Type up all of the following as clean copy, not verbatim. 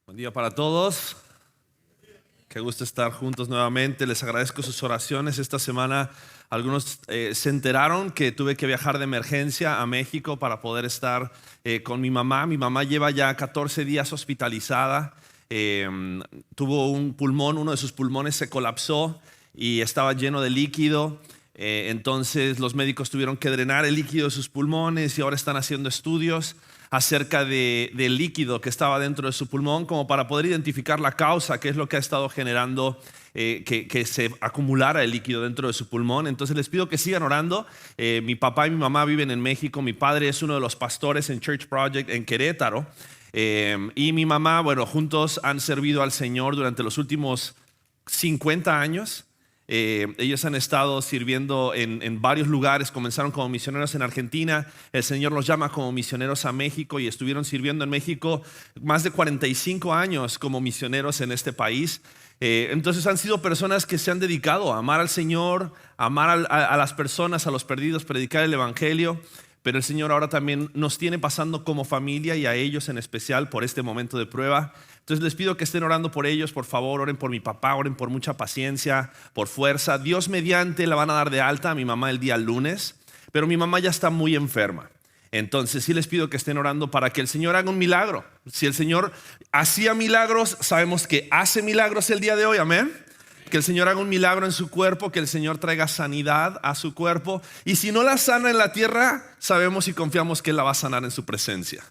Buen día para todos. Qué gusto estar juntos nuevamente. Les agradezco sus oraciones. Esta semana algunos se enteraron que tuve que viajar de emergencia a México para poder estar con mi mamá. Mi mamá lleva ya 14 días hospitalizada. Tuvo un pulmón, uno de sus pulmones se colapsó y estaba lleno de líquido. Entonces los médicos tuvieron que drenar el líquido de sus pulmones y ahora están haciendo estudios acerca del líquido que estaba dentro de su pulmón como para poder identificar la causa, que es lo que ha estado generando que se acumulara el líquido dentro de su pulmón. Entonces les pido que sigan orando. Mi papá y mi mamá viven en México. Mi padre es uno de los pastores en Church Project en Querétaro. Y mi mamá, bueno, juntos han servido al Señor durante los últimos 50 años. Ellos han estado sirviendo en varios lugares. Comenzaron como misioneros en Argentina. El Señor los llama como misioneros a México y estuvieron sirviendo en México más de 45 años como misioneros en este país. Entonces han sido personas que se han dedicado a amar al Señor, a amar a las personas, a los perdidos, predicar el Evangelio. Pero el Señor ahora también nos tiene pasando como familia y a ellos en especial por este momento de prueba. Entonces les pido que estén orando por ellos, por favor, oren por mi papá, oren por mucha paciencia, por fuerza. Dios mediante la van a dar de alta a mi mamá el día lunes, pero mi mamá ya está muy enferma. Entonces sí les pido que estén orando para que el Señor haga un milagro. Si el Señor hacía milagros, sabemos que hace milagros el día de hoy, amén. Que el Señor haga un milagro en su cuerpo, que el Señor traiga sanidad a su cuerpo. Y si no la sana en la tierra, sabemos y confiamos que Él la va a sanar en su presencia.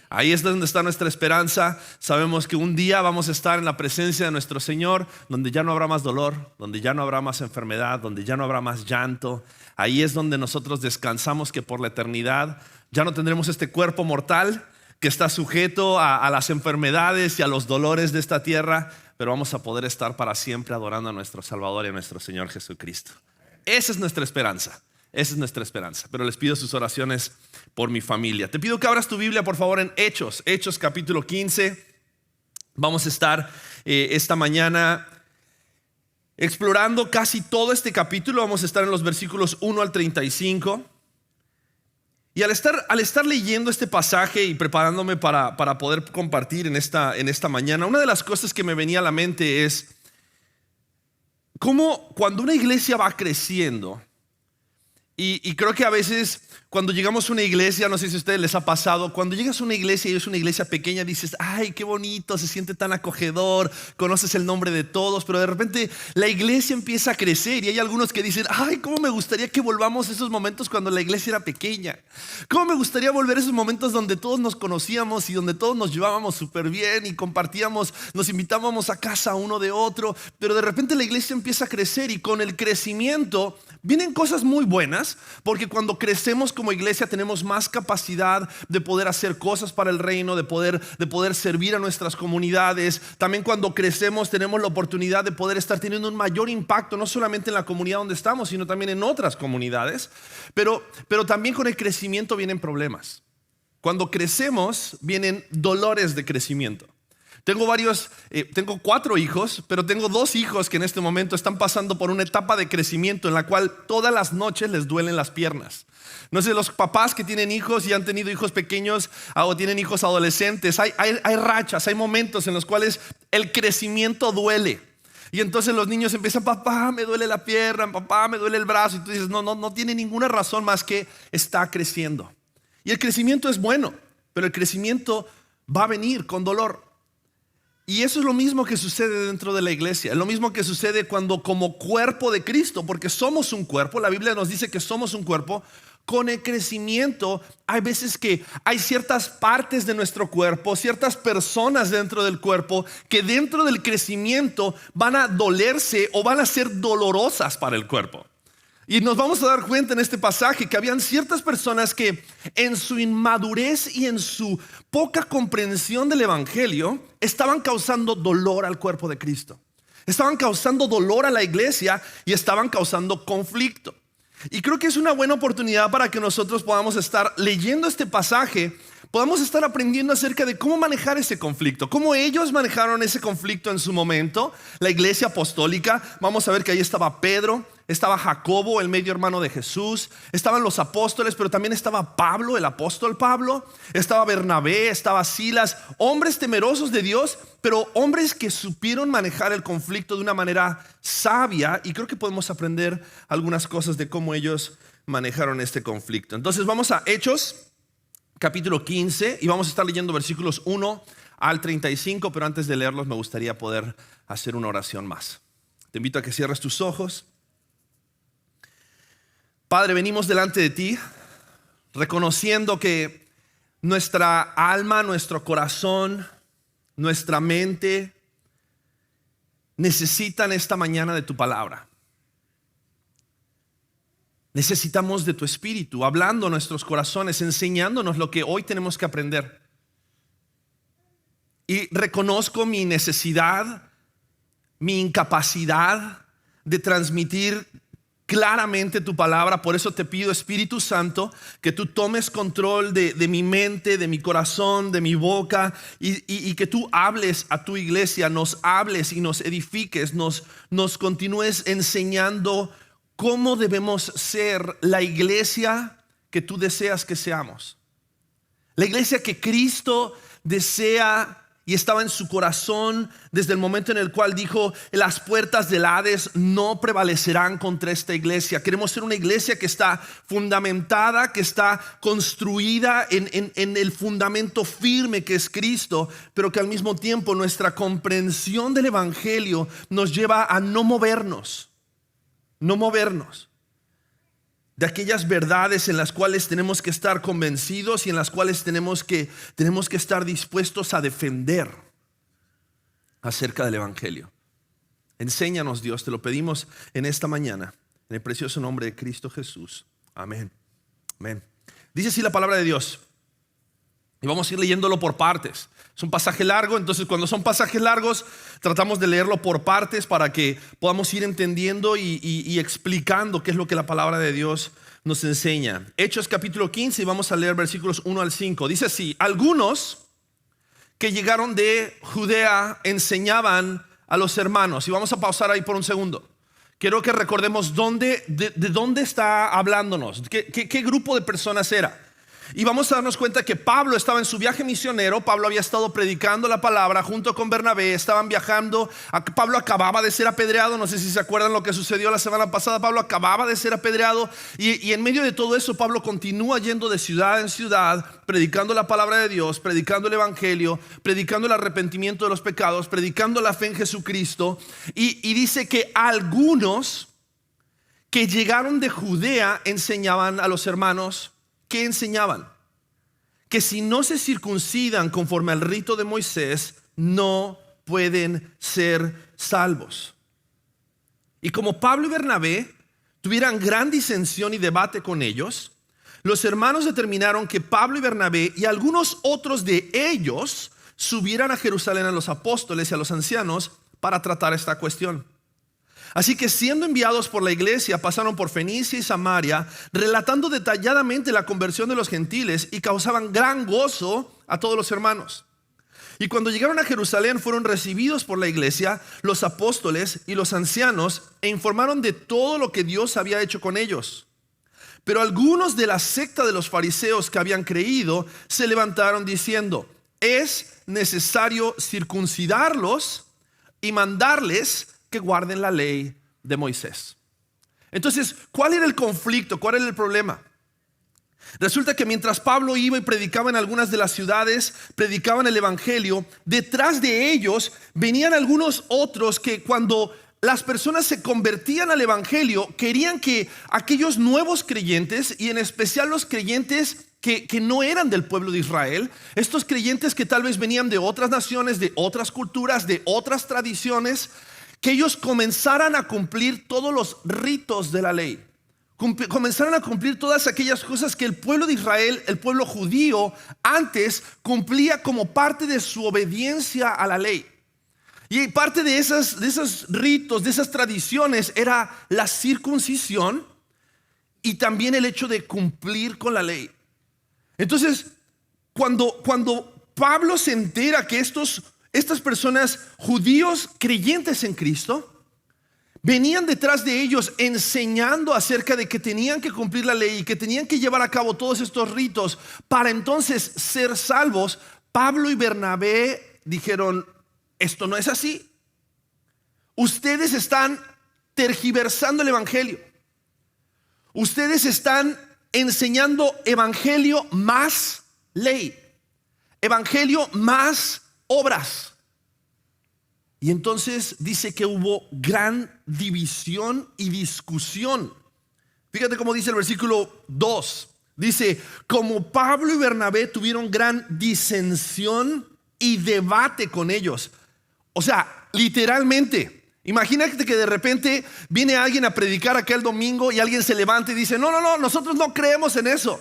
Ahí es donde está nuestra esperanza. Sabemos que un día vamos a estar en la presencia de nuestro Señor, donde ya no habrá más dolor, donde ya no habrá más enfermedad, donde ya no habrá más llanto. Ahí es donde nosotros descansamos que por la eternidad ya no tendremos este cuerpo mortal que está sujeto a las enfermedades y a los dolores de esta tierra, pero vamos a poder estar para siempre adorando a nuestro Salvador y a nuestro Señor Jesucristo. Esa es nuestra esperanza. Esa es nuestra esperanza. Pero les pido sus oraciones por mi familia. Te pido que abras tu Biblia, por favor, en Hechos capítulo 15. Vamos a estar esta mañana explorando casi todo este capítulo. Vamos a estar en los versículos 1 al 35. Y al estar leyendo este pasaje y preparándome para poder compartir en esta mañana, una de las cosas que me venía a la mente es cómo cuando una iglesia va creciendo, y creo que a veces cuando llegamos a una iglesia, no sé si a ustedes les ha pasado, cuando llegas a una iglesia y es una iglesia pequeña, dices, ay, qué bonito, se siente tan acogedor, conoces el nombre de todos, pero de repente la iglesia empieza a crecer y hay algunos que dicen, ay, cómo me gustaría que volvamos a esos momentos cuando la iglesia era pequeña. Cómo me gustaría volver a esos momentos donde todos nos conocíamos y donde todos nos llevábamos súper bien y compartíamos, nos invitábamos a casa uno de otro, pero de repente la iglesia empieza a crecer y con el crecimiento vienen cosas muy buenas, porque cuando crecemos como iglesia tenemos más capacidad de poder hacer cosas para el reino, de poder servir a nuestras comunidades. También cuando crecemos tenemos la oportunidad de poder estar teniendo un mayor impacto, no solamente en la comunidad donde estamos, sino también en otras comunidades. Pero también con el crecimiento vienen problemas. Cuando crecemos vienen dolores de crecimiento. Tengo 4 hijos, pero tengo 2 hijos que en este momento están pasando por una etapa de crecimiento en la cual todas las noches les duelen las piernas. No sé, los papás que tienen hijos y han tenido hijos pequeños o tienen hijos adolescentes, hay rachas, hay momentos en los cuales el crecimiento duele. Y entonces los niños empiezan, papá, me duele la pierna, papá, me duele el brazo. Y tú dices, no tiene ninguna razón más que está creciendo. Y el crecimiento es bueno, pero el crecimiento va a venir con dolor. Y eso es lo mismo que sucede dentro de la iglesia. Es lo mismo que sucede cuando como cuerpo de Cristo, porque somos un cuerpo. La Biblia nos dice que somos un cuerpo. Con el crecimiento hay veces que hay ciertas partes de nuestro cuerpo, ciertas personas dentro del cuerpo que dentro del crecimiento van a dolerse o van a ser dolorosas para el cuerpo. Y nos vamos a dar cuenta en este pasaje que habían ciertas personas que en su inmadurez y en su poca comprensión del evangelio estaban causando dolor al cuerpo de Cristo. Estaban causando dolor a la iglesia y estaban causando conflicto. Y creo que es una buena oportunidad para que nosotros podamos estar leyendo este pasaje, podamos estar aprendiendo acerca de cómo manejar ese conflicto, cómo ellos manejaron ese conflicto en su momento. La iglesia apostólica, vamos a ver que ahí estaba Pedro, estaba Jacobo, el medio hermano de Jesús, estaban los apóstoles, pero también estaba Pablo, el apóstol Pablo, estaba Bernabé, estaba Silas, hombres temerosos de Dios, pero hombres que supieron manejar el conflicto de una manera sabia, y creo que podemos aprender algunas cosas de cómo ellos manejaron este conflicto. Entonces vamos a Hechos, capítulo 15, y vamos a estar leyendo versículos 1 al 35, pero antes de leerlos me gustaría poder hacer una oración más. Te invito a que cierres tus ojos. Padre, venimos delante de ti reconociendo que nuestra alma, nuestro corazón, nuestra mente necesitan esta mañana de tu palabra. Necesitamos de tu espíritu, hablando a nuestros corazones, enseñándonos lo que hoy tenemos que aprender. Y reconozco mi necesidad, mi incapacidad de transmitir claramente tu palabra. Por eso te pido, Espíritu Santo, que tú tomes control de mi mente, de mi corazón, de mi boca, y que tú hables a tu iglesia, nos hables y nos edifiques, nos continúes enseñando cómo debemos ser la iglesia que tú deseas que seamos. La iglesia que Cristo desea y estaba en su corazón desde el momento en el cual dijo: las puertas del Hades no prevalecerán contra esta iglesia. Queremos ser una iglesia que está fundamentada, que está construida en el fundamento firme que es Cristo, pero que al mismo tiempo nuestra comprensión del evangelio nos lleva a no movernos de aquellas verdades en las cuales tenemos que estar convencidos y en las cuales tenemos que estar dispuestos a defender acerca del evangelio. Enséñanos, Dios, te lo pedimos en esta mañana, en el precioso nombre de Cristo Jesús. Amén. Amén. Dice así la palabra de Dios, y vamos a ir leyéndolo por partes. Es un pasaje largo, entonces cuando son pasajes largos tratamos de leerlo por partes para que podamos ir entendiendo y explicando qué es lo que la palabra de Dios nos enseña. Hechos capítulo 15, y vamos a leer versículos 1 al 5. Dice así: algunos que llegaron de Judea enseñaban a los hermanos. Y vamos a pausar ahí por un segundo. Quiero que recordemos de dónde está hablándonos, qué grupo de personas era. Y vamos a darnos cuenta que Pablo estaba en su viaje misionero. Pablo había estado predicando la palabra junto con Bernabé. Estaban viajando. Pablo acababa de ser apedreado. No sé si se acuerdan lo que sucedió la semana pasada. Pablo acababa de ser apedreado. Y en medio de todo eso, Pablo continúa yendo de ciudad en ciudad, predicando la palabra de Dios, predicando el evangelio, predicando el arrepentimiento de los pecados, predicando la fe en Jesucristo. Y dice que algunos que llegaron de Judea enseñaban a los hermanos. ¿Qué enseñaban? Que si no se circuncidan conforme al rito de Moisés, no pueden ser salvos. Y como Pablo y Bernabé tuvieran gran disensión y debate con ellos, los hermanos determinaron que Pablo y Bernabé y algunos otros de ellos subieran a Jerusalén a los apóstoles y a los ancianos para tratar esta cuestión. Así que, siendo enviados por la iglesia, pasaron por Fenicia y Samaria, relatando detalladamente la conversión de los gentiles, y causaban gran gozo a todos los hermanos. Y cuando llegaron a Jerusalén, fueron recibidos por la iglesia, los apóstoles y los ancianos, e informaron de todo lo que Dios había hecho con ellos. Pero algunos de la secta de los fariseos que habían creído se levantaron diciendo: es necesario circuncidarlos y mandarles que guarden la ley de Moisés. Entonces, ¿cuál era el conflicto? ¿Cuál era el problema? Resulta que mientras Pablo iba y predicaba en algunas de las ciudades, predicaban el evangelio, detrás de ellos venían algunos otros que, cuando las personas se convertían al evangelio, querían que aquellos nuevos creyentes, y en especial los creyentes que no eran del pueblo de Israel, estos creyentes que tal vez venían de otras naciones, de otras culturas, de otras tradiciones, que ellos comenzaran a cumplir todos los ritos de la ley, comenzaran a cumplir todas aquellas cosas que el pueblo de Israel, el pueblo judío, antes cumplía como parte de su obediencia a la ley. Y parte de esos ritos, de esas tradiciones, era la circuncisión y también el hecho de cumplir con la ley. Entonces, cuando Pablo se entera que estas personas, judíos creyentes en Cristo, Venían detrás de ellos enseñando acerca de que tenían que cumplir la ley y que tenían que llevar a cabo todos estos ritos para entonces ser salvos. Pablo y Bernabé dijeron: esto no es así. Ustedes están tergiversando el evangelio. Ustedes están enseñando evangelio más ley, evangelio más obras. Y entonces dice que hubo gran división y discusión. Fíjate cómo dice el versículo 2. Dice: como Pablo y Bernabé tuvieron gran disensión y debate con ellos. O sea, literalmente, imagínate que de repente viene alguien a predicar aquel domingo y alguien se levanta y dice: no, nosotros no creemos en eso.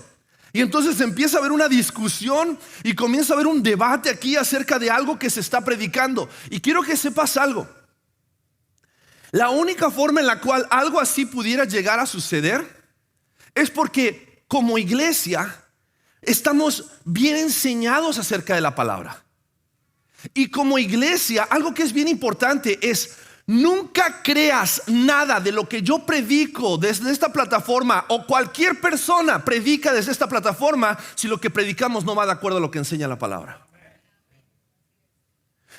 Y entonces empieza a haber una discusión y comienza a haber un debate aquí acerca de algo que se está predicando. Y quiero que sepas algo. La única forma en la cual algo así pudiera llegar a suceder es porque como iglesia estamos bien enseñados acerca de la palabra. Y como iglesia, algo que es bien importante es: nunca creas nada de lo que yo predico desde esta plataforma o cualquier persona predica desde esta plataforma si lo que predicamos no va de acuerdo a lo que enseña la palabra.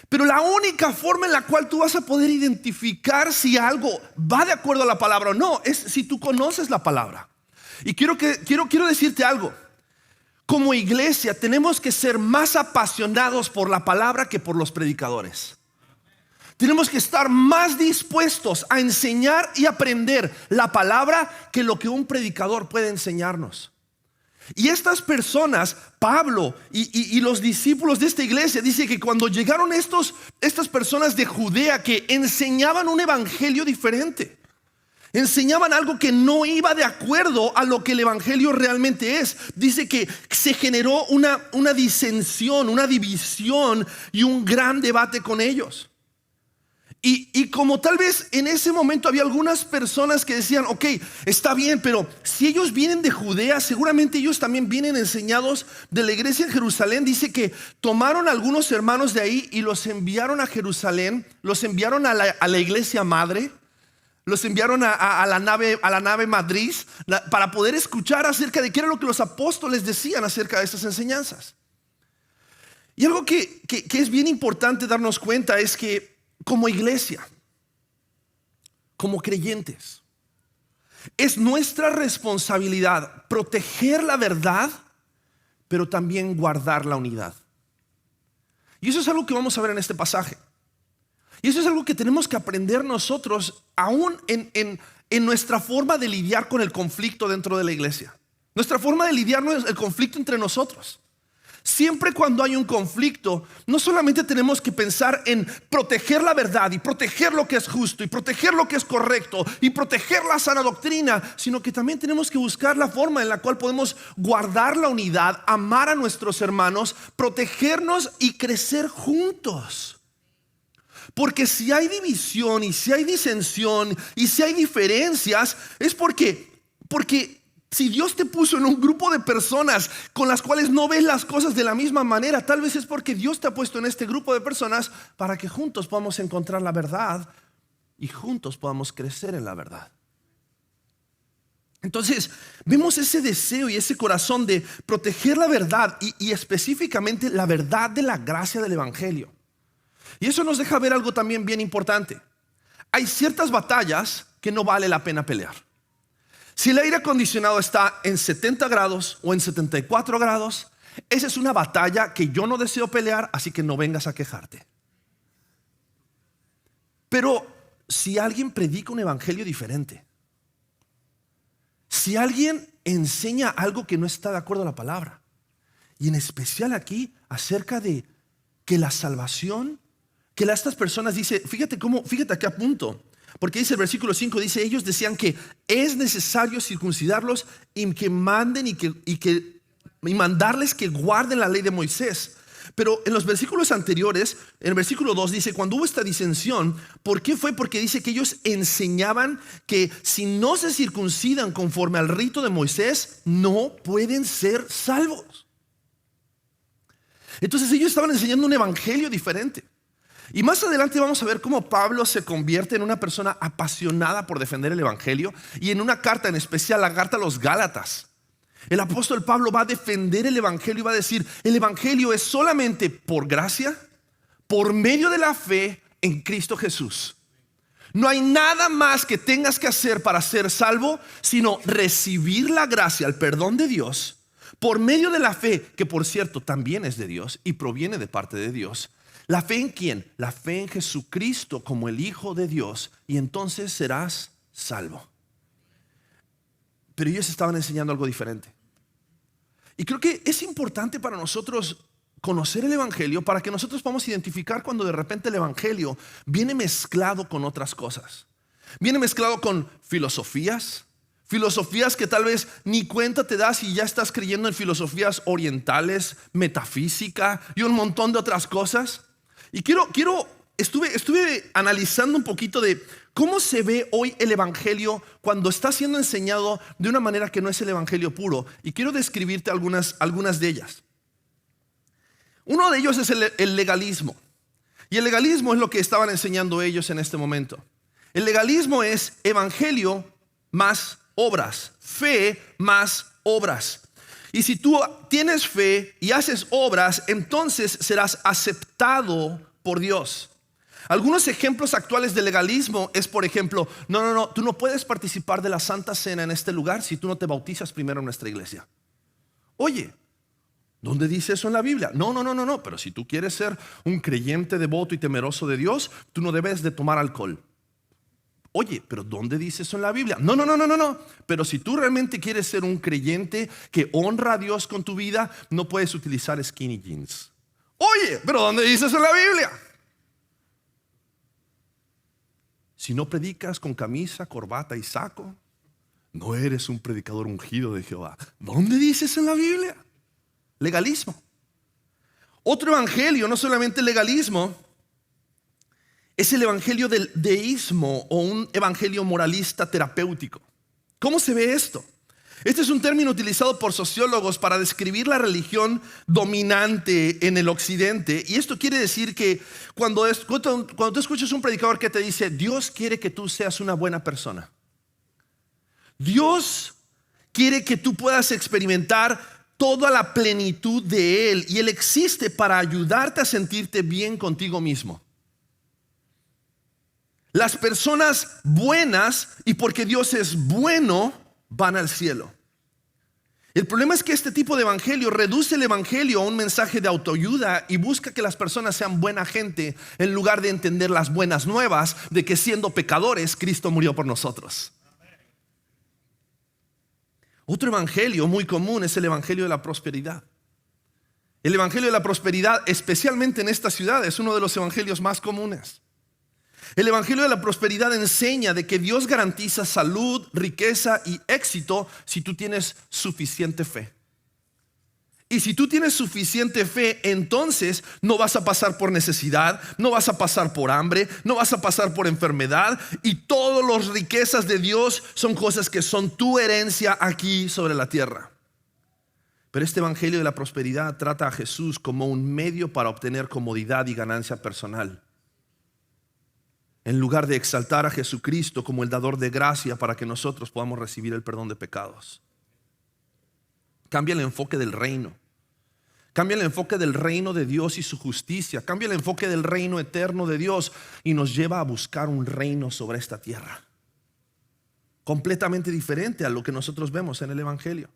Pero la única forma en la cual tú vas a poder identificar si algo va de acuerdo a la palabra o no es si tú conoces la palabra. Y quiero decirte algo. Como iglesia tenemos que ser más apasionados por la palabra que por los predicadores. Tenemos que estar más dispuestos a enseñar y aprender la palabra que lo que un predicador puede enseñarnos. Y estas personas, Pablo y los discípulos de esta iglesia, dice que cuando llegaron estas personas de Judea que enseñaban un evangelio diferente, enseñaban algo que no iba de acuerdo a lo que el evangelio realmente es. Dice que se generó una disensión, una división y un gran debate con ellos. Y como tal vez en ese momento había algunas personas que decían: ok, está bien, pero si ellos vienen de Judea, seguramente ellos también vienen enseñados de la iglesia en Jerusalén. Dice que tomaron a algunos hermanos de ahí y los enviaron a Jerusalén, los enviaron a la iglesia madre, los enviaron a la nave matriz para poder escuchar acerca de qué era lo que los apóstoles decían acerca de estas enseñanzas. Y algo que es bien importante darnos cuenta es que como iglesia, como creyentes, es nuestra responsabilidad proteger la verdad, pero también guardar la unidad. Y eso es algo que vamos a ver en este pasaje. Y eso es algo que tenemos que aprender nosotros aún en nuestra forma de lidiar con el conflicto dentro de la iglesia. Nuestra forma de lidiar con el conflicto entre nosotros. Siempre cuando hay un conflicto, no solamente tenemos que pensar en proteger la verdad y proteger lo que es justo y proteger lo que es correcto y proteger la sana doctrina, sino que también tenemos que buscar la forma en la cual podemos guardar la unidad, amar a nuestros hermanos, protegernos y crecer juntos. Porque si hay división y si hay disensión y si hay diferencias, es porque si Dios te puso en un grupo de personas con las cuales no ves las cosas de la misma manera, tal vez es porque Dios te ha puesto en este grupo de personas para que juntos podamos encontrar la verdad y juntos podamos crecer en la verdad. Entonces vemos ese deseo y ese corazón de proteger la verdad y específicamente la verdad de la gracia del evangelio. Y eso nos deja ver algo también bien importante. Hay ciertas batallas que no vale la pena pelear. Si el aire acondicionado está en 70 grados o en 74 grados, esa es una batalla que yo no deseo pelear, así que no vengas a quejarte. Pero si alguien predica un evangelio diferente, si alguien enseña algo que no está de acuerdo a la palabra, y en especial aquí acerca de que la salvación, que estas personas dice, fíjate aquí a punto. Porque dice el versículo 5, dice: ellos decían que es necesario circuncidarlos y que manden y mandarles que guarden la ley de Moisés. Pero en los versículos anteriores, en el versículo 2 dice: cuando hubo esta disensión, ¿por qué fue? Porque dice que ellos enseñaban que si no se circuncidan conforme al rito de Moisés, no pueden ser salvos. Entonces ellos estaban enseñando un evangelio diferente. Y más adelante vamos a ver cómo Pablo se convierte en una persona apasionada por defender el evangelio, y en una carta en especial, la carta a los Gálatas, el apóstol Pablo va a defender el evangelio y va a decir: el evangelio es solamente por gracia, por medio de la fe en Cristo Jesús. No hay nada más que tengas que hacer para ser salvo, sino recibir la gracia, el perdón de Dios, por medio de la fe, que por cierto también es de Dios y proviene de parte de Dios. ¿La fe en quién? La fe en Jesucristo como el Hijo de Dios, y entonces serás salvo. Pero ellos estaban enseñando algo diferente. Y creo que es importante para nosotros conocer el evangelio, para que nosotros podamos identificar cuando de repente el evangelio viene mezclado con otras cosas. Viene mezclado con filosofías que tal vez ni cuenta te das y ya estás creyendo en filosofías orientales, metafísica y un montón de otras cosas. Y estuve analizando un poquito de cómo se ve hoy el evangelio cuando está siendo enseñado de una manera que no es el evangelio puro. Y quiero describirte algunas de ellas. Uno de ellos es el legalismo. Y el legalismo es lo que estaban enseñando ellos en este momento. El legalismo es evangelio más obras, fe más obras. Y si tú tienes fe y haces obras, entonces serás aceptado por Dios. Algunos ejemplos actuales de legalismo es, por ejemplo, no, tú no puedes participar de la Santa Cena en este lugar si tú no te bautizas primero en nuestra iglesia. Oye, ¿dónde dice eso en la Biblia? No, pero si tú quieres ser un creyente devoto y temeroso de Dios, tú no debes de tomar alcohol. Oye, pero ¿dónde dice eso en la Biblia? No, pero si tú realmente quieres ser un creyente que honra a Dios con tu vida, no puedes utilizar skinny jeans. Oye, pero ¿dónde dice eso en la Biblia? Si no predicas con camisa, corbata y saco, no eres un predicador ungido de Jehová. ¿Dónde dice eso en la Biblia? Legalismo. Otro evangelio, no solamente legalismo, es el evangelio del deísmo, o un evangelio moralista terapéutico. ¿Cómo se ve esto? Este es un término utilizado por sociólogos para describir la religión dominante en el occidente. Y esto quiere decir que cuando tú escuchas un predicador que te dice: Dios quiere que tú seas una buena persona, Dios quiere que tú puedas experimentar toda la plenitud de Él, y Él existe para ayudarte a sentirte bien contigo mismo. Las personas buenas, y porque Dios es bueno, van al cielo. El problema es que este tipo de evangelio reduce el evangelio a un mensaje de autoayuda y busca que las personas sean buena gente, en lugar de entender las buenas nuevas de que siendo pecadores, Cristo murió por nosotros. Otro evangelio muy común es el evangelio de la prosperidad. El evangelio de la prosperidad, especialmente en esta ciudad, es uno de los evangelios más comunes. El evangelio de la prosperidad enseña de que Dios garantiza salud, riqueza y éxito si tú tienes suficiente fe. Y si tú tienes suficiente fe, entonces no vas a pasar por necesidad, no vas a pasar por hambre, no vas a pasar por enfermedad, y todas las riquezas de Dios son cosas que son tu herencia aquí sobre la tierra. Pero este evangelio de la prosperidad trata a Jesús como un medio para obtener comodidad y ganancia personal, en lugar de exaltar a Jesucristo como el dador de gracia para que nosotros podamos recibir el perdón de pecados. Cambia el enfoque del reino. Cambia el enfoque del reino de Dios y su justicia. Cambia el enfoque del reino eterno de Dios y nos lleva a buscar un reino sobre esta tierra, completamente diferente a lo que nosotros vemos en el evangelio.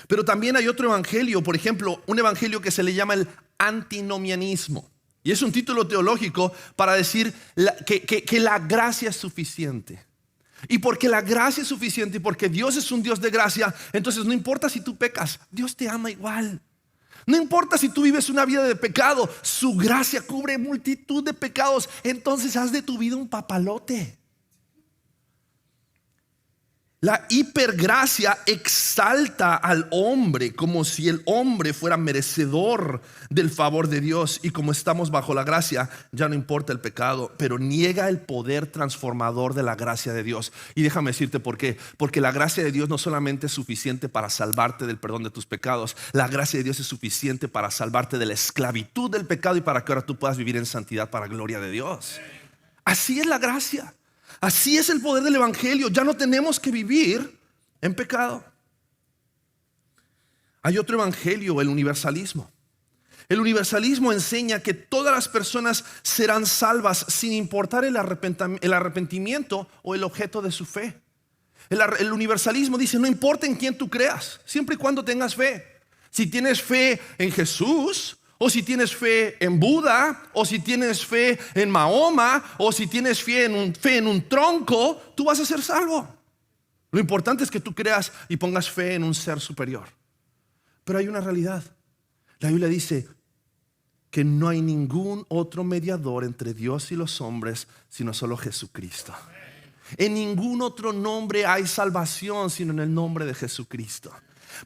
Pero también hay otro evangelio, por ejemplo, un evangelio que se le llama el antinomianismo. Y es un título teológico para decir que la gracia es suficiente. Y porque la gracia es suficiente y porque Dios es un Dios de gracia, entonces no importa si tú pecas, Dios te ama igual. No importa si tú vives una vida de pecado, su gracia cubre multitud de pecados. Entonces haz de tu vida un papalote. La hipergracia exalta al hombre como si el hombre fuera merecedor del favor de Dios, y como estamos bajo la gracia, ya no importa el pecado, pero niega el poder transformador de la gracia de Dios. Y déjame decirte por qué. Porque la gracia de Dios no solamente es suficiente para salvarte del perdón de tus pecados, la gracia de Dios es suficiente para salvarte de la esclavitud del pecado y para que ahora tú puedas vivir en santidad para gloria de Dios. Así es la gracia. Así es el poder del evangelio. Ya no tenemos que vivir en pecado. Hay otro evangelio, el universalismo. El universalismo enseña que todas las personas serán salvas sin importar el arrepentimiento o el objeto de su fe. El universalismo dice: no importa en quién tú creas, siempre y cuando tengas fe. Si tienes fe en Jesús, o si tienes fe en Buda, o si tienes fe en Mahoma, o si tienes fe en un tronco, tú vas a ser salvo. Lo importante es que tú creas y pongas fe en un ser superior. Pero hay una realidad. La Biblia dice que no hay ningún otro mediador entre Dios y los hombres sino solo Jesucristo. En ningún otro nombre hay salvación sino en el nombre de Jesucristo.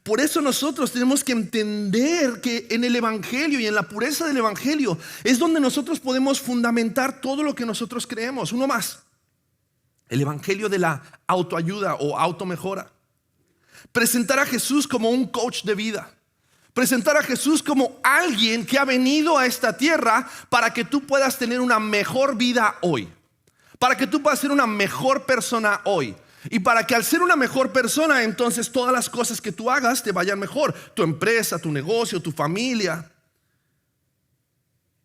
Por eso nosotros tenemos que entender que en el evangelio y en la pureza del evangelio es donde nosotros podemos fundamentar todo lo que nosotros creemos. Uno más: el evangelio de la autoayuda o automejora. Presentar a Jesús como un coach de vida. Presentar a Jesús como alguien que ha venido a esta tierra para que tú puedas tener una mejor vida hoy, para que tú puedas ser una mejor persona hoy, y para que al ser una mejor persona, entonces todas las cosas que tú hagas te vayan mejor. Tu empresa, tu negocio, tu familia.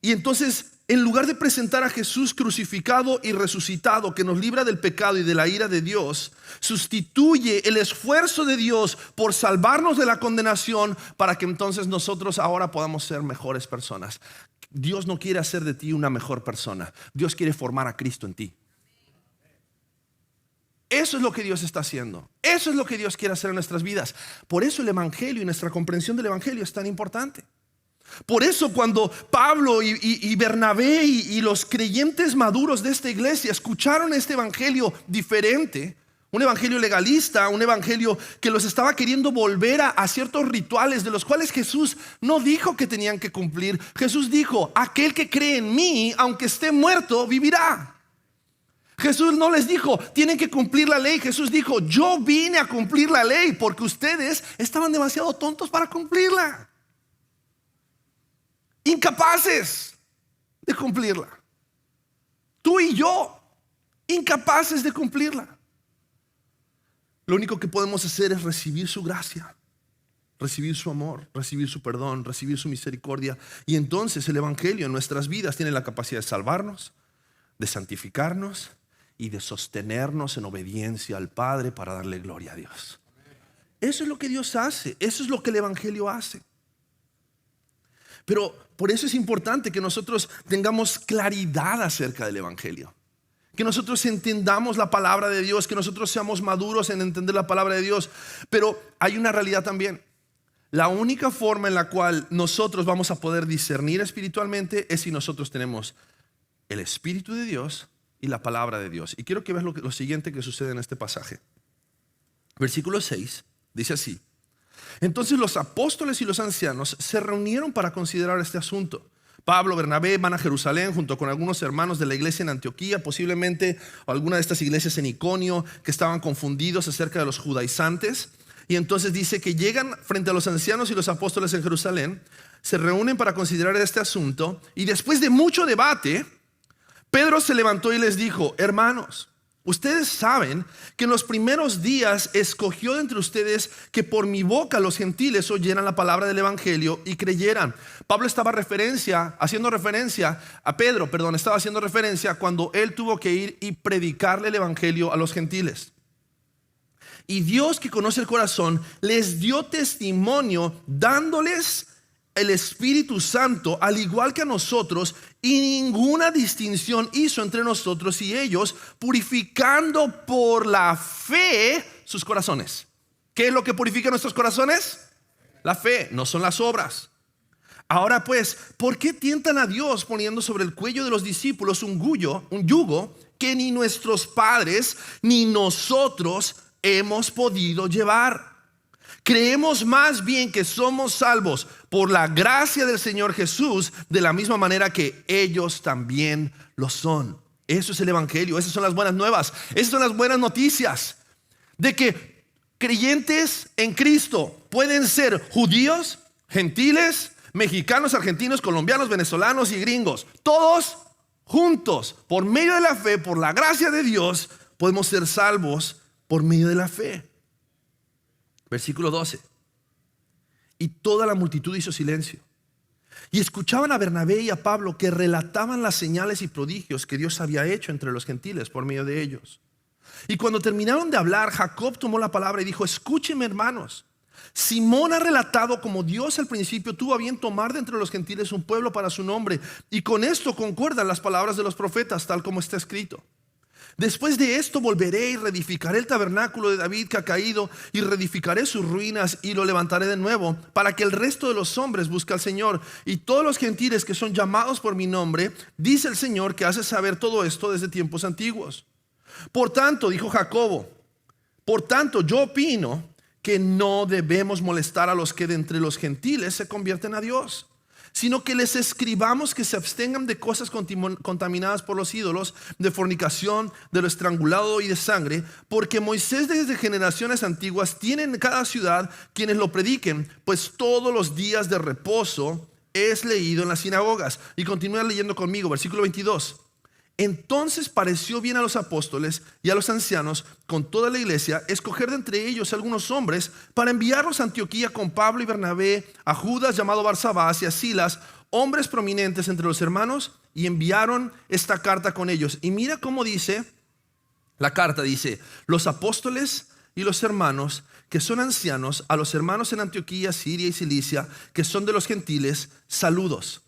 Y entonces, en lugar de presentar a Jesús crucificado y resucitado, que nos libra del pecado y de la ira de Dios, sustituye el esfuerzo de Dios por salvarnos de la condenación, para que entonces nosotros ahora podamos ser mejores personas. Dios no quiere hacer de ti una mejor persona. Dios quiere formar a Cristo en ti. Eso es lo que Dios está haciendo. Eso es lo que Dios quiere hacer en nuestras vidas. Por eso el evangelio y nuestra comprensión del evangelio es tan importante. Por eso cuando Pablo y Bernabé y los creyentes maduros de esta iglesia escucharon este evangelio diferente, un evangelio legalista, un evangelio que los estaba queriendo volver a ciertos rituales de los cuales Jesús no dijo que tenían que cumplir. Jesús dijo: aquel que cree en mí, aunque esté muerto, vivirá. Jesús no les dijo: tienen que cumplir la ley. Jesús dijo: yo vine a cumplir la ley porque ustedes estaban demasiado tontos para cumplirla, incapaces de cumplirla. Tú y yo, incapaces de cumplirla. Lo único que podemos hacer es recibir su gracia, recibir su amor, recibir su perdón, recibir su misericordia. Y entonces el evangelio en nuestras vidas tiene la capacidad de salvarnos, de santificarnos y de sostenernos en obediencia al Padre para darle gloria a Dios. Eso es lo que Dios hace. Eso es lo que el evangelio hace. Pero por eso es importante que nosotros tengamos claridad acerca del evangelio, que nosotros entendamos la palabra de Dios, que nosotros seamos maduros en entender la palabra de Dios. Pero hay una realidad también. La única forma en la cual nosotros vamos a poder discernir espiritualmente es si nosotros tenemos el Espíritu de Dios y la palabra de Dios. Y quiero que veas lo siguiente que sucede en este pasaje. Versículo 6 dice así: entonces los apóstoles y los ancianos se reunieron para considerar este asunto. Pablo, Bernabé van a Jerusalén junto con algunos hermanos de la iglesia en Antioquía, posiblemente alguna de estas iglesias en Iconio, que estaban confundidos acerca de los judaizantes. Y entonces dice que llegan frente a los ancianos y los apóstoles en Jerusalén, se reúnen para considerar este asunto, y después de mucho debate, Pedro se levantó y les dijo: hermanos, ustedes saben que en los primeros días escogió de entre ustedes que por mi boca los gentiles oyeran la palabra del evangelio y creyeran. Pablo estaba haciendo referencia a Pedro, estaba haciendo referencia cuando él tuvo que ir y predicarle el evangelio a los gentiles. Y Dios, que conoce el corazón, les dio testimonio dándoles el Espíritu Santo, al igual que a nosotros, y ninguna distinción hizo entre nosotros y ellos, purificando por la fe sus corazones. ¿Qué es lo que purifica nuestros corazones? La fe, no son las obras. Ahora pues, ¿por qué tientan a Dios poniendo sobre el cuello de los discípulos un yugo que ni nuestros padres ni nosotros hemos podido llevar. Creemos más bien que somos salvos por la gracia del Señor Jesús, de la misma manera que ellos también lo son. Eso es el evangelio, esas son las buenas nuevas, esas son las buenas noticias, de que creyentes en Cristo pueden ser judíos, gentiles, mexicanos, argentinos, colombianos, venezolanos y gringos. Todos juntos, por medio de la fe, por la gracia de Dios, podemos ser salvos por medio de la fe. Versículo 12. Y toda la multitud hizo silencio, y escuchaban a Bernabé y a Pablo, que relataban las señales y prodigios que Dios había hecho entre los gentiles por medio de ellos. Y cuando terminaron de hablar, Jacob tomó la palabra y dijo: escúchenme, hermanos. Simón ha relatado cómo Dios al principio tuvo a bien tomar de entre los gentiles un pueblo para su nombre, y con esto concuerdan las palabras de los profetas, tal como está escrito: después de esto volveré y reedificaré el tabernáculo de David que ha caído, y reedificaré sus ruinas y lo levantaré de nuevo, para que el resto de los hombres busque al Señor, y todos los gentiles que son llamados por mi nombre, dice el Señor, que hace saber todo esto desde tiempos antiguos. Por tanto, dijo Jacobo, por tanto yo opino que no debemos molestar a los que de entre los gentiles se convierten a Dios, sino que les escribamos que se abstengan de cosas contaminadas por los ídolos, de fornicación, de lo estrangulado y de sangre, porque Moisés desde generaciones antiguas tiene en cada ciudad quienes lo prediquen, pues todos los días de reposo es leído en las sinagogas. Y continúa leyendo conmigo, versículo 22. Entonces pareció bien a los apóstoles y a los ancianos con toda la iglesia escoger de entre ellos algunos hombres para enviarlos a Antioquía con Pablo y Bernabé, a Judas llamado Barsabás y a Silas, hombres prominentes entre los hermanos, y enviaron esta carta con ellos. Y mira cómo dice la carta: dice: los apóstoles y los hermanos que son ancianos, a los hermanos en Antioquía, Siria y Cilicia, que son de los gentiles, saludos.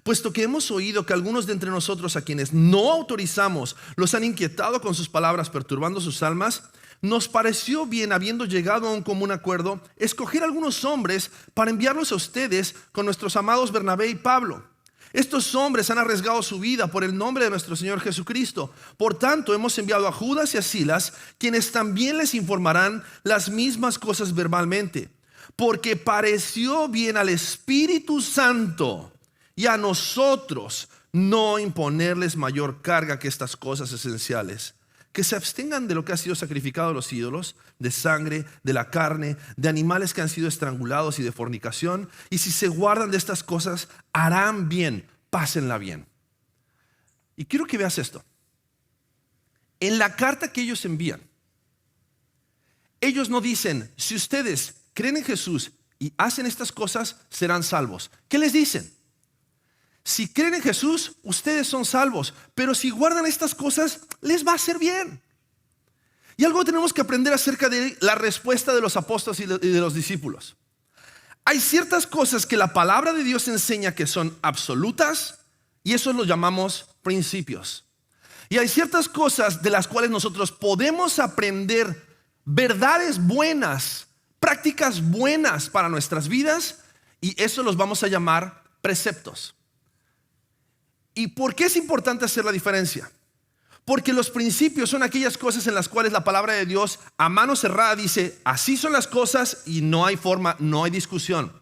Puesto que hemos oído que algunos de entre nosotros, a quienes no autorizamos, los han inquietado con sus palabras, perturbando sus almas, nos pareció bien, habiendo llegado a un común acuerdo, escoger algunos hombres para enviarlos a ustedes con nuestros amados Bernabé y Pablo. Estos hombres han arriesgado su vida por el nombre de nuestro Señor Jesucristo. Por tanto, hemos enviado a Judas y a Silas, quienes también les informarán las mismas cosas verbalmente, porque pareció bien al Espíritu Santo y a nosotros no imponerles mayor carga que estas cosas esenciales: que se abstengan de lo que ha sido sacrificado a los ídolos, de sangre, de la carne, de animales que han sido estrangulados y de fornicación. Y si se guardan de estas cosas, harán bien, pásenla bien. Y quiero que veas esto. En la carta que ellos envían, ellos no dicen: si ustedes creen en Jesús y hacen estas cosas, serán salvos. ¿Qué les dicen? Si creen en Jesús, ustedes son salvos, pero si guardan estas cosas, les va a hacer bien. Y algo tenemos que aprender acerca de la respuesta de los apóstoles y de los discípulos. Hay ciertas cosas que la palabra de Dios enseña que son absolutas, y eso lo llamamos principios. Y hay ciertas cosas de las cuales nosotros podemos aprender verdades buenas, prácticas buenas para nuestras vidas, y eso los vamos a llamar preceptos. ¿Y por qué es importante hacer la diferencia? Porque los principios son aquellas cosas en las cuales la palabra de Dios a mano cerrada dice: así son las cosas y no hay forma, no hay discusión.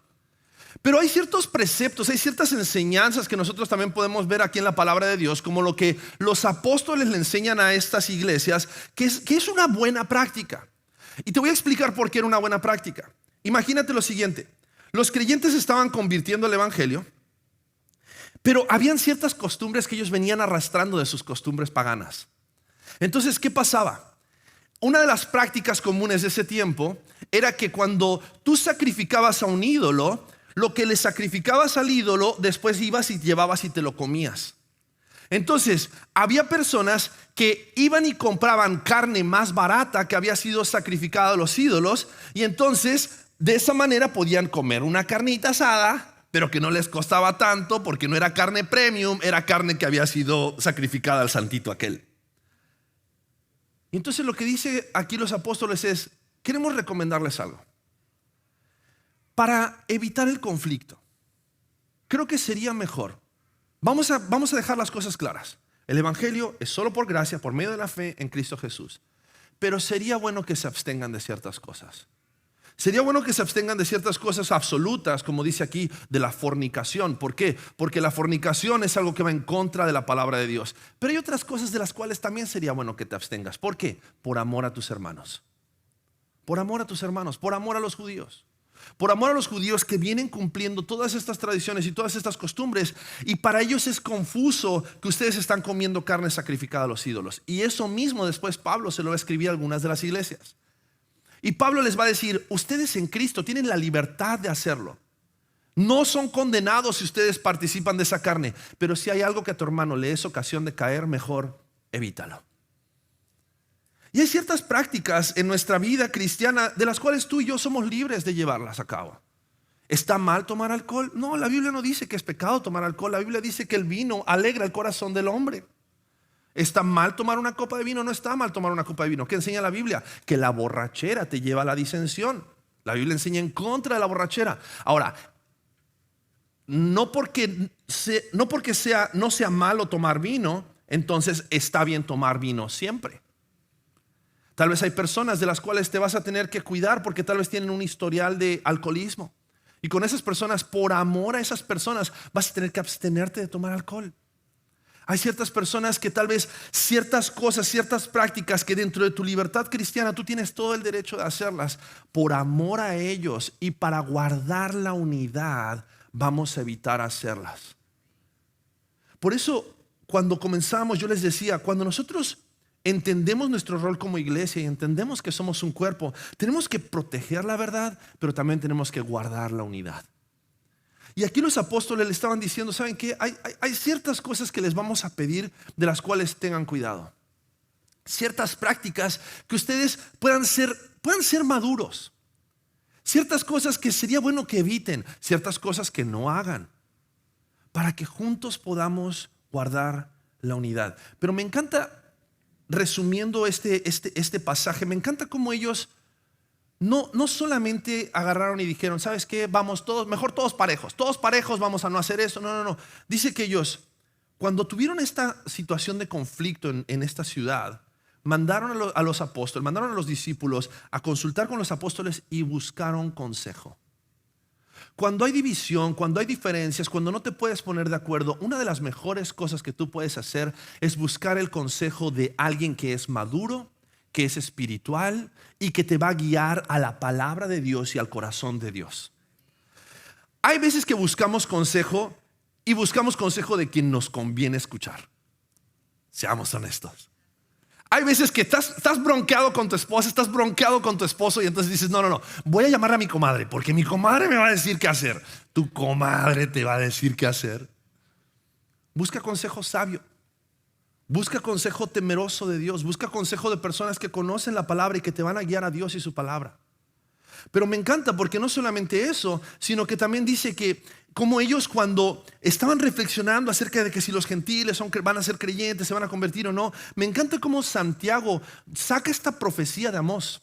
Pero hay ciertos preceptos, hay ciertas enseñanzas que nosotros también podemos ver aquí en la palabra de Dios, como lo que los apóstoles le enseñan a estas iglesias, que es una buena práctica. Y te voy a explicar por qué era una buena práctica. Imagínate lo siguiente: los creyentes estaban convirtiendo al evangelio, pero habían ciertas costumbres que ellos venían arrastrando de sus costumbres paganas. Entonces, ¿qué pasaba? Una de las prácticas comunes de ese tiempo era que cuando tú sacrificabas a un ídolo, lo que le sacrificabas al ídolo, después ibas y llevabas y te lo comías. Entonces, había personas que iban y compraban carne más barata que había sido sacrificada a los ídolos, y entonces de esa manera podían comer una carnita asada, pero que no les costaba tanto, porque no era carne premium, era carne que había sido sacrificada al santito aquel. Y entonces lo que dice aquí los apóstoles es: queremos recomendarles algo para evitar el conflicto. Creo que sería mejor, vamos a dejar las cosas claras. El evangelio es solo por gracia, por medio de la fe en Cristo Jesús. pero sería bueno que se abstengan de ciertas cosas. Sería bueno que se abstengan de ciertas cosas absolutas, como dice aquí, de la fornicación. ¿Por qué? Porque la fornicación es algo que va en contra de la palabra de Dios. Pero hay otras cosas de las cuales también sería bueno que te abstengas. ¿Por qué? Por amor a tus hermanos. Por amor a tus hermanos, por amor a los judíos. Por amor a los judíos que vienen cumpliendo todas estas tradiciones y todas estas costumbres, y para ellos es confuso que ustedes están comiendo carne sacrificada a los ídolos. Y eso mismo después Pablo se lo va a escribir a algunas de las iglesias. Y Pablo les va a decir, ustedes en Cristo tienen la libertad de hacerlo. No son condenados si ustedes participan de esa carne, pero si hay algo que a tu hermano le es ocasión de caer, mejor evítalo. Y hay ciertas prácticas en nuestra vida cristiana de las cuales tú y yo somos libres de llevarlas a cabo. ¿Está mal tomar alcohol? No, la Biblia no dice que es pecado tomar alcohol. La Biblia dice que el vino alegra el corazón del hombre. ¿Está mal tomar una copa de vino? No está mal tomar una copa de vino. ¿Qué enseña la Biblia? Que la borrachera te lleva a la disensión. La Biblia enseña en contra de la borrachera. Ahora, no porque no sea malo tomar vino, entonces está bien tomar vino siempre. Tal vez hay personas de las cuales te vas a tener que cuidar porque tal vez tienen un historial de alcoholismo. Y con esas personas, por amor a esas personas, vas a tener que abstenerte de tomar alcohol. Hay ciertas personas que tal vez ciertas cosas, ciertas prácticas que dentro de tu libertad cristiana tú tienes todo el derecho de hacerlas. Por amor a ellos y para guardar la unidad, vamos a evitar hacerlas. Por eso, cuando comenzamos, yo les decía, cuando nosotros entendemos nuestro rol como iglesia y entendemos que somos un cuerpo, tenemos que proteger la verdad, pero también tenemos que guardar la unidad. Y aquí los apóstoles le estaban diciendo, ¿saben qué? Hay ciertas cosas que les vamos a pedir de las cuales tengan cuidado. Ciertas prácticas que ustedes puedan ser maduros. Ciertas cosas que sería bueno que eviten. Ciertas cosas que no hagan. Para que juntos podamos guardar la unidad. Pero me encanta, resumiendo este pasaje, me encanta cómo ellos no solamente agarraron y dijeron, ¿sabes qué? Vamos todos, mejor todos parejos, vamos a no hacer eso. No. Dice que ellos, cuando tuvieron esta situación de conflicto en esta ciudad, mandaron a los apóstoles, mandaron a los discípulos a consultar con los apóstoles y buscaron consejo. Cuando hay división, cuando hay diferencias, cuando no te puedes poner de acuerdo, una de las mejores cosas que tú puedes hacer es buscar el consejo de alguien que es maduro, que es espiritual y que te va a guiar a la palabra de Dios y al corazón de Dios. Hay veces que buscamos consejo y buscamos consejo de quien nos conviene escuchar. Seamos honestos. Hay veces que estás bronqueado con tu esposa, estás bronqueado con tu esposo y entonces dices, no, voy a llamar a mi comadre porque mi comadre me va a decir qué hacer. Tu comadre te va a decir qué hacer. Busca consejo sabio. Busca consejo temeroso de Dios. Busca consejo de personas que conocen la palabra y que te van a guiar a Dios y su palabra. Pero me encanta porque no solamente eso, sino que también dice que como ellos cuando estaban reflexionando acerca de que si los gentiles van a ser creyentes, se van a convertir o no, me encanta cómo Santiago saca esta profecía de Amós.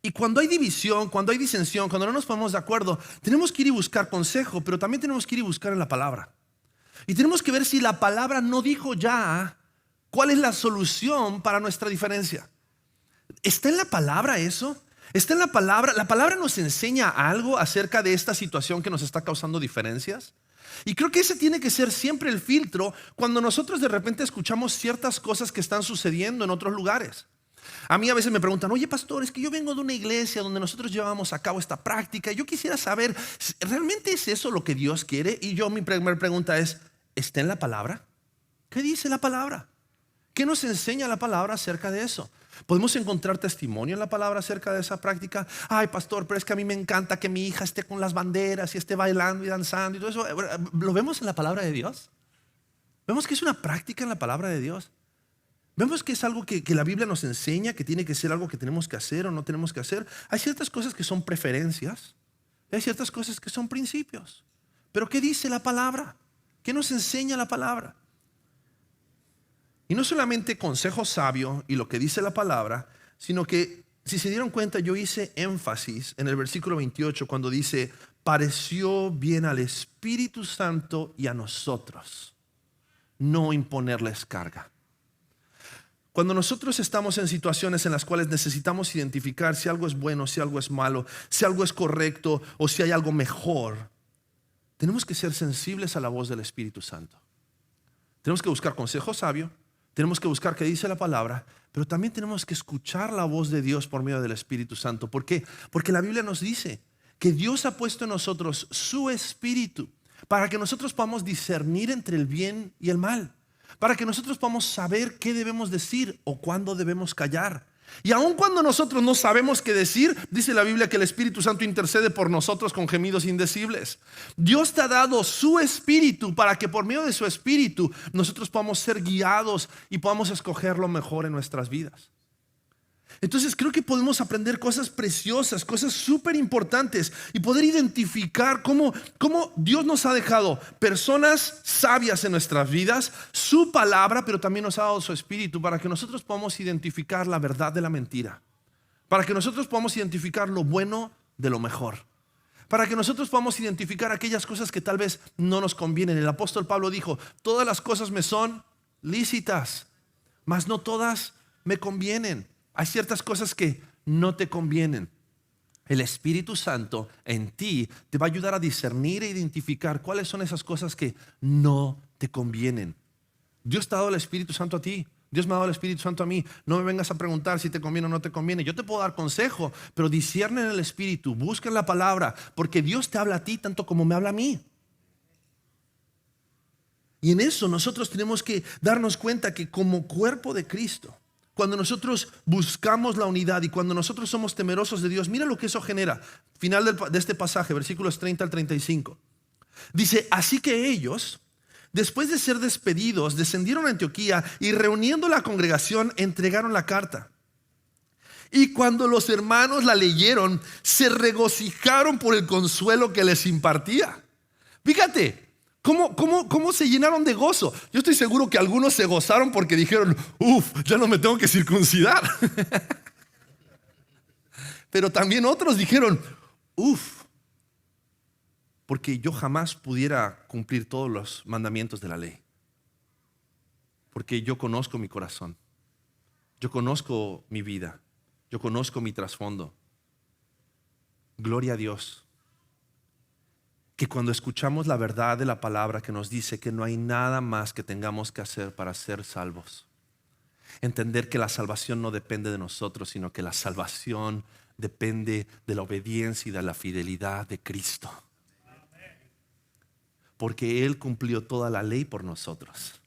Y cuando hay división, cuando hay disensión, cuando no nos ponemos de acuerdo, tenemos que ir y buscar consejo, pero también tenemos que ir y buscar en la palabra. Y tenemos que ver si la palabra no dijo ya cuál es la solución para nuestra diferencia. ¿Está en la palabra eso? ¿Está en la palabra? ¿La palabra nos enseña algo acerca de esta situación que nos está causando diferencias? Y creo que ese tiene que ser siempre el filtro cuando nosotros de repente escuchamos ciertas cosas que están sucediendo en otros lugares. A mí a veces me preguntan, oye pastor, es que yo vengo de una iglesia donde nosotros llevamos a cabo esta práctica y yo quisiera saber, ¿realmente es eso lo que Dios quiere? Y mi primera pregunta es, ¿está en la palabra? ¿Qué dice la palabra? ¿Qué nos enseña la palabra acerca de eso? ¿Podemos encontrar testimonio en la palabra acerca de esa práctica? Ay pastor, pero es que a mí me encanta que mi hija esté con las banderas y esté bailando y danzando y todo eso. ¿Lo vemos en la palabra de Dios? ¿Vemos que es una práctica en la palabra de Dios? Vemos que es algo que la Biblia nos enseña, que tiene que ser algo que tenemos que hacer o no tenemos que hacer. Hay ciertas cosas que son preferencias, hay ciertas cosas que son principios. Pero ¿qué dice la palabra? ¿Qué nos enseña la palabra? Y no solamente consejo sabio y lo que dice la palabra, sino que, si se dieron cuenta, yo hice énfasis en el versículo 28 cuando dice, pareció bien al Espíritu Santo y a nosotros no imponerles carga. Cuando nosotros estamos en situaciones en las cuales necesitamos identificar si algo es bueno, si algo es malo, si algo es correcto o si hay algo mejor, tenemos que ser sensibles a la voz del Espíritu Santo. Tenemos que buscar consejo sabio, tenemos que buscar qué dice la palabra, pero también tenemos que escuchar la voz de Dios por medio del Espíritu Santo. ¿Por qué? Porque la Biblia nos dice que Dios ha puesto en nosotros su Espíritu para que nosotros podamos discernir entre el bien y el mal, para que nosotros podamos saber qué debemos decir o cuándo debemos callar. Y aun cuando nosotros no sabemos qué decir, dice la Biblia que el Espíritu Santo intercede por nosotros con gemidos indecibles. Dios te ha dado su Espíritu para que por medio de su Espíritu nosotros podamos ser guiados y podamos escoger lo mejor en nuestras vidas. Entonces creo que podemos aprender cosas preciosas, cosas súper importantes y poder identificar cómo Dios nos ha dejado personas sabias en nuestras vidas, su palabra, pero también nos ha dado su Espíritu para que nosotros podamos identificar la verdad de la mentira, para que nosotros podamos identificar lo bueno de lo mejor, para que nosotros podamos identificar aquellas cosas que tal vez no nos convienen. El apóstol Pablo dijo: todas las cosas me son lícitas, mas no todas me convienen. Hay ciertas cosas que no te convienen. El Espíritu Santo en ti te va a ayudar a discernir e identificar cuáles son esas cosas que no te convienen. Dios te ha dado el Espíritu Santo a ti. Dios me ha dado el Espíritu Santo a mí. No me vengas a preguntar si te conviene o no te conviene. Yo te puedo dar consejo, pero disciernen el Espíritu, busquen la palabra, porque Dios te habla a ti tanto como me habla a mí. Y en eso nosotros tenemos que darnos cuenta que como cuerpo de Cristo, cuando nosotros buscamos la unidad y cuando nosotros somos temerosos de Dios, mira lo que eso genera. Final de este pasaje, versículos 30 al 35. Dice: así que ellos, después de ser despedidos, descendieron a Antioquía y reuniendo la congregación, entregaron la carta. Y cuando los hermanos la leyeron, se regocijaron por el consuelo que les impartía. Fíjate. ¿Cómo se llenaron de gozo? Yo estoy seguro que algunos se gozaron porque dijeron: ya no me tengo que circuncidar. Pero también otros dijeron: porque yo jamás pudiera cumplir todos los mandamientos de la ley. Porque yo conozco mi corazón, yo conozco mi vida, yo conozco mi trasfondo. Gloria a Dios. Que cuando escuchamos la verdad de la palabra que nos dice que no hay nada más que tengamos que hacer para ser salvos, entender que la salvación no depende de nosotros, sino que la salvación depende de la obediencia y de la fidelidad de Cristo, porque Él cumplió toda la ley por nosotros.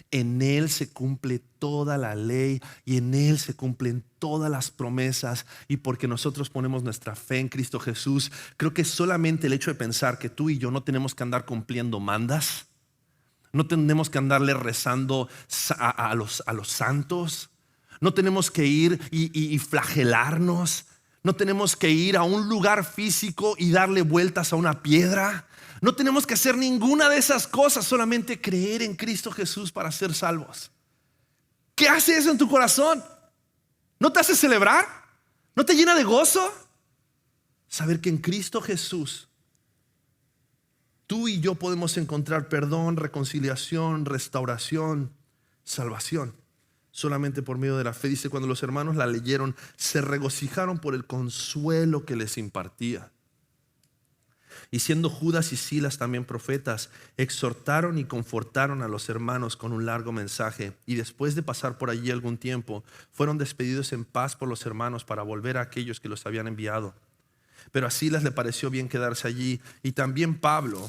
En Él se cumple toda la ley y en Él se cumplen todas las promesas. Y porque nosotros ponemos nuestra fe en Cristo Jesús, creo que solamente el hecho de pensar que tú y yo no tenemos que andar cumpliendo mandas, no tenemos que andarle rezando a los santos, no tenemos que ir y flagelarnos, no tenemos que ir a un lugar físico y darle vueltas a una piedra. No tenemos que hacer ninguna de esas cosas, solamente creer en Cristo Jesús para ser salvos. ¿Qué hace eso en tu corazón? ¿No te hace celebrar? ¿No te llena de gozo? Saber que en Cristo Jesús tú y yo podemos encontrar perdón, reconciliación, restauración, salvación, solamente por medio de la fe. Dice: cuando los hermanos la leyeron, se regocijaron por el consuelo que les impartía. Y siendo Judas y Silas también profetas, exhortaron y confortaron a los hermanos con un largo mensaje. Y después de pasar por allí algún tiempo, fueron despedidos en paz por los hermanos para volver a aquellos que los habían enviado. Pero a Silas le pareció bien quedarse allí. Y también Pablo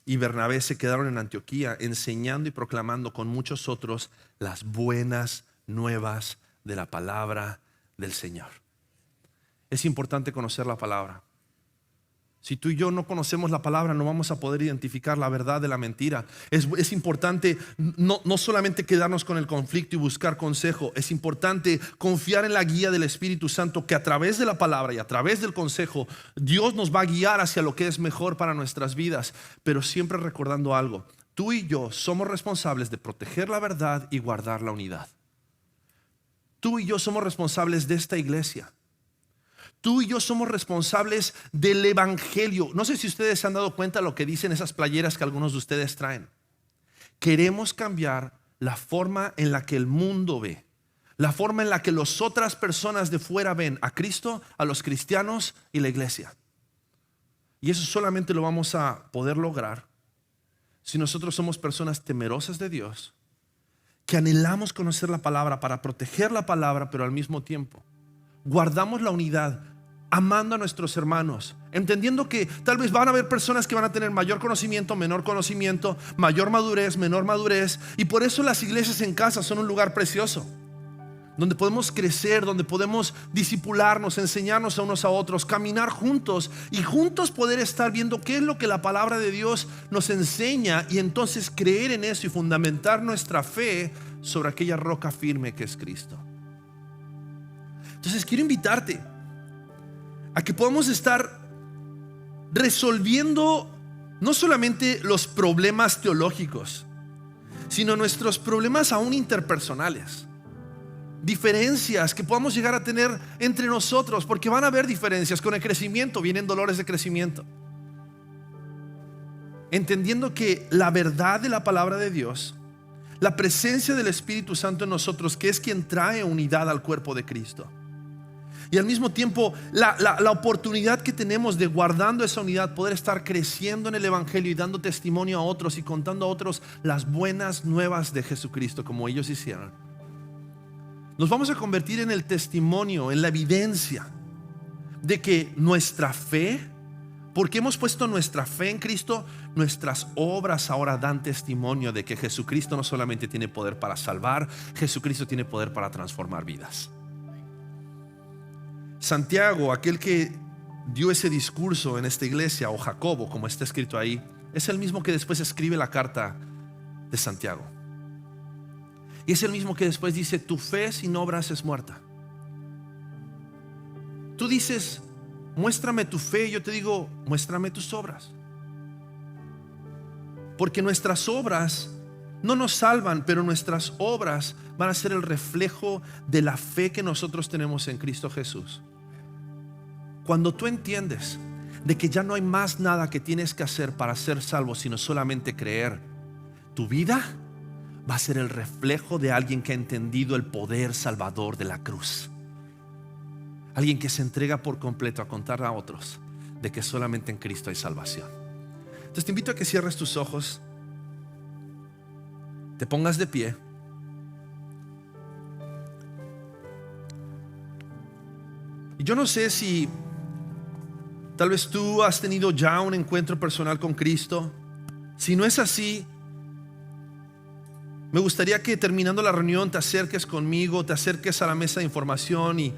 y Bernabé se quedaron en Antioquía, enseñando y proclamando con muchos otros las buenas nuevas de la palabra del Señor. Es importante conocer la palabra. Si tú y yo no conocemos la palabra, no vamos a poder identificar la verdad de la mentira. Es importante no solamente quedarnos con el conflicto y buscar consejo. Es importante confiar en la guía del Espíritu Santo, que a través de la palabra y a través del consejo, Dios nos va a guiar hacia lo que es mejor para nuestras vidas. Pero siempre recordando algo: tú y yo somos responsables de proteger la verdad y guardar la unidad. Tú y yo somos responsables de esta iglesia. Tú y yo somos responsables del evangelio. No sé si ustedes se han dado cuenta de lo que dicen esas playeras que algunos de ustedes traen. Queremos cambiar la forma en la que el mundo ve, la forma en la que las otras personas de fuera ven a Cristo, a los cristianos y la iglesia. Y eso solamente lo vamos a poder lograr si nosotros somos personas temerosas de Dios, que anhelamos conocer la palabra para proteger la palabra, pero al mismo tiempo guardamos la unidad, amando a nuestros hermanos, entendiendo que tal vez van a haber personas que van a tener mayor conocimiento, menor conocimiento, mayor madurez, menor madurez. Y por eso las iglesias en casa son un lugar precioso, donde podemos crecer, donde podemos discipularnos, enseñarnos a unos a otros, caminar juntos y juntos poder estar viendo qué es lo que la palabra de Dios nos enseña, y entonces creer en eso y fundamentar nuestra fe sobre aquella roca firme que es Cristo. Entonces quiero invitarte a que podamos estar resolviendo no solamente los problemas teológicos, sino nuestros problemas aún interpersonales, diferencias que podamos llegar a tener entre nosotros, porque van a haber diferencias. Con el crecimiento vienen dolores de crecimiento, entendiendo que la verdad de la palabra de Dios, la presencia del Espíritu Santo en nosotros, que es quien trae unidad al cuerpo de Cristo, y al mismo tiempo la oportunidad que tenemos de, guardando esa unidad, poder estar creciendo en el Evangelio y dando testimonio a otros y contando a otros las buenas nuevas de Jesucristo, como ellos hicieron. Nos vamos a convertir en el testimonio, en la evidencia de que nuestra fe, porque hemos puesto nuestra fe en Cristo, nuestras obras ahora dan testimonio de que Jesucristo no solamente tiene poder para salvar, Jesucristo tiene poder para transformar vidas. Santiago, aquel que dio ese discurso en esta iglesia, o Jacobo, como está escrito ahí, es el mismo que después escribe la carta de Santiago. Y es el mismo que después dice: tu fe sin obras es muerta. Tú dices: muéstrame tu fe, y yo te digo: muéstrame tus obras. Porque nuestras obras no nos salvan, pero nuestras obras van a ser el reflejo de la fe que nosotros tenemos en Cristo Jesús. Cuando tú entiendes de que ya no hay más nada que tienes que hacer para ser salvo, sino solamente creer, tu vida va a ser el reflejo de alguien que ha entendido el poder salvador de la cruz. Alguien que se entrega por completo a contar a otros de que solamente en Cristo hay salvación. Entonces te invito a que cierres tus ojos, te pongas de pie. Y yo no sé si tal vez tú has tenido ya un encuentro personal con Cristo. Si no es así, me gustaría que terminando la reunión te acerques conmigo, te acerques a la mesa de información, y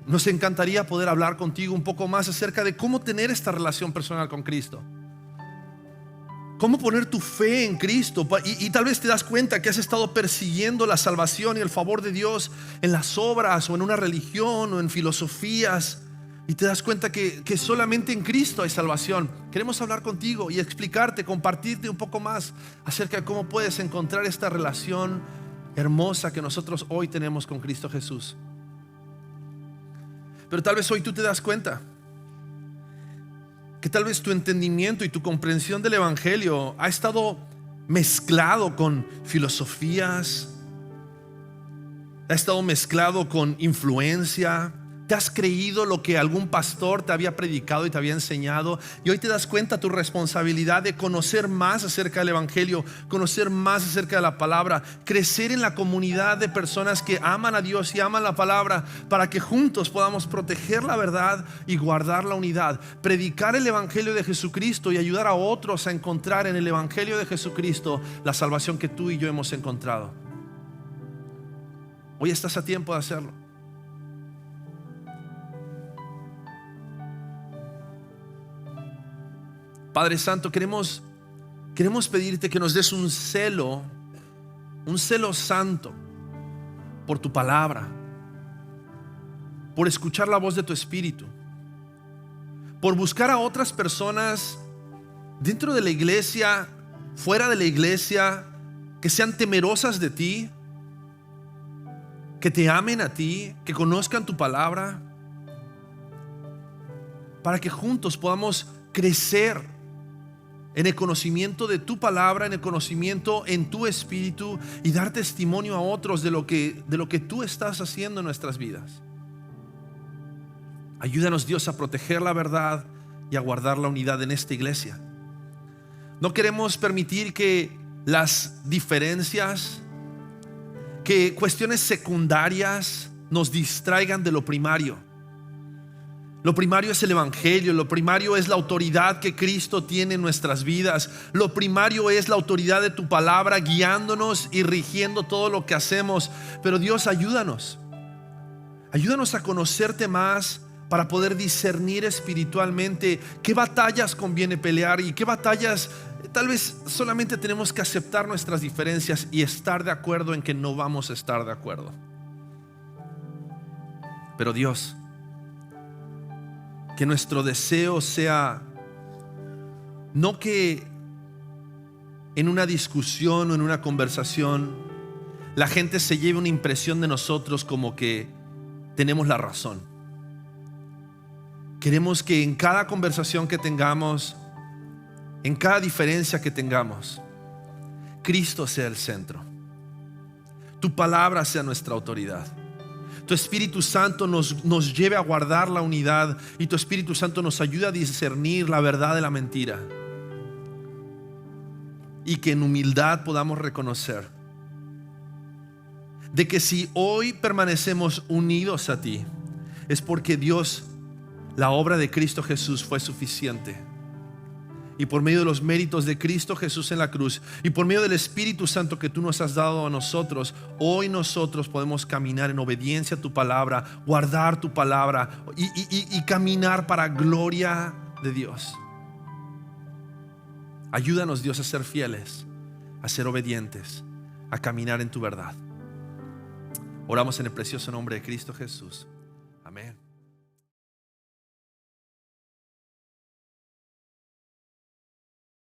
nos encantaría poder hablar contigo un poco más acerca de cómo tener esta relación personal con Cristo. Cómo poner tu fe en Cristo. Y tal vez te das cuenta que has estado persiguiendo la salvación y el favor de Dios en las obras, o en una religión, o en filosofías, y te das cuenta que solamente en Cristo hay salvación. Queremos hablar contigo y explicarte, compartirte un poco más acerca de cómo puedes encontrar esta relación hermosa que nosotros hoy tenemos con Cristo Jesús. Pero tal vez hoy tú te das cuenta que tal vez tu entendimiento y tu comprensión del Evangelio ha estado mezclado con filosofías, ha estado mezclado con influencia. Te has creído lo que algún pastor te había predicado y te había enseñado, y hoy te das cuenta tu responsabilidad de conocer más acerca del Evangelio, conocer más acerca de la palabra, crecer en la comunidad de personas que aman a Dios y aman la palabra, para que juntos podamos proteger la verdad y guardar la unidad, predicar el Evangelio de Jesucristo y ayudar a otros a encontrar en el Evangelio de Jesucristo la salvación que tú y yo hemos encontrado. Hoy estás a tiempo de hacerlo. Padre Santo, queremos pedirte que nos des un celo santo por tu palabra, por escuchar la voz de tu Espíritu, por buscar a otras personas dentro de la iglesia, fuera de la iglesia, que sean temerosas de ti, que te amen a ti, que conozcan tu palabra, para que juntos podamos crecer en el conocimiento de tu palabra, en el conocimiento en tu espíritu, y dar testimonio a otros de lo que tú estás haciendo en nuestras vidas. Ayúdanos, Dios, a proteger la verdad y a guardar la unidad en esta iglesia. No queremos permitir que las diferencias, que cuestiones secundarias nos distraigan de lo primario. Lo primario es el evangelio, lo primario es la autoridad que Cristo tiene en nuestras vidas. Lo primario es la autoridad de tu palabra guiándonos y rigiendo todo lo que hacemos. Pero Dios, ayúdanos a conocerte más para poder discernir espiritualmente qué batallas conviene pelear y qué batallas tal vez solamente tenemos que aceptar nuestras diferencias y estar de acuerdo en que no vamos a estar de acuerdo. Pero Dios, que nuestro deseo sea no que en una discusión o en una conversación la gente se lleve una impresión de nosotros como que tenemos la razón. Queremos que en cada conversación que tengamos, en cada diferencia que tengamos, Cristo sea el centro. Tu palabra sea nuestra autoridad. Tu Espíritu Santo nos lleve a guardar la unidad, y tu Espíritu Santo nos ayude a discernir la verdad de la mentira, y que en humildad podamos reconocer de que si hoy permanecemos unidos a ti, es porque Dios, la obra de Cristo Jesús fue suficiente. Y por medio de los méritos de Cristo Jesús en la cruz, y por medio del Espíritu Santo que tú nos has dado a nosotros, hoy nosotros podemos caminar en obediencia a tu palabra, guardar tu palabra y caminar para gloria de Dios. Ayúdanos, Dios, a ser fieles, a ser obedientes, a caminar en tu verdad. Oramos en el precioso nombre de Cristo Jesús. Amén.